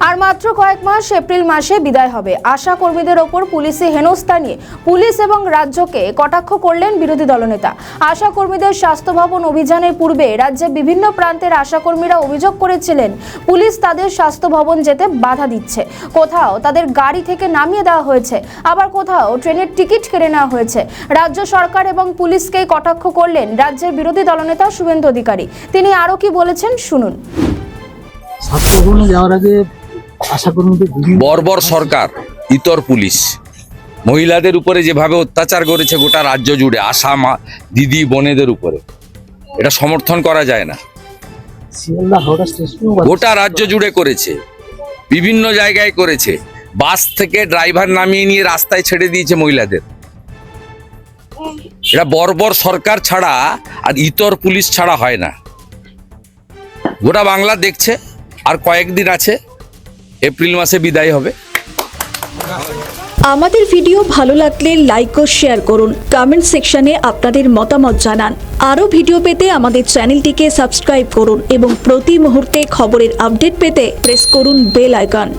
আর মাত্র কয়েক মাস এপ্রিল মাসে বিদায় হবে। আশা কর্মীদের ওপর পুলিশি হেনস্থা নিয়ে পুলিশ এবং রাজ্যকে কটাক্ষ করলেন বিরোধী দলনেতা। আশা কর্মীদের স্বাস্থ্য ভবন অভিযানের পূর্বে রাজ্যের বিভিন্ন প্রান্তের আশা কর্মীরা অভিযোগ করেছিলেন পুলিশ তাদের স্বাস্থ্য ভবন যেতে বাধা দিচ্ছে। কোথাও তাদের গাড়ি থেকে নামিয়ে দেওয়া হয়েছে, আবার কোথাও ট্রেনের টিকিট কেড়ে নেওয়া হয়েছে। রাজ্য সরকার এবং পুলিশকে কটাক্ষ করলেন রাজ্যের বিরোধী দলনেতা শুভেন্দু অধিকারী। তিনি আরও কি বলেছেন শুনুন। স্বাস্থ্য ভবনে যাওয়ার আগে আশা কর্মীদের বর্বর সরকার, ইতর পুলিশ মহিলাদের উপরে যেভাবে অত্যাচার করেছে গোটা রাজ্য জুড়ে, আশা দিদি বোনেদের উপরে, এটা সমর্থন করা যায় না। শিয়ালদা হাওড়া স্টেশনেও গোটা রাজ্য জুড়ে করেছে, বিভিন্ন জায়গায় করেছে। বাস থেকে ড্রাইভার নামিয়ে নিয়ে রাস্তায় ছেড়ে দিয়েছে মহিলাদের। এটা বর্বর সরকার ছাড়া আর ইতর পুলিশ ছাড়া হয় না। গোটা বাংলা দেখছে, আর কয়েকদিন আছে, এপ্রিল মাসে বিদায় হবে। আমাদের ভিডিও ভালো লাগলে লাইক ও শেয়ার করুন, কমেন্ট সেকশনে আপনাদের মতামত জানান। আরও ভিডিও পেতে আমাদের চ্যানেলটিকে সাবস্ক্রাইব করুন এবং প্রতি মুহূর্তে খবরের আপডেট পেতে প্রেস করুন বেল আইকন।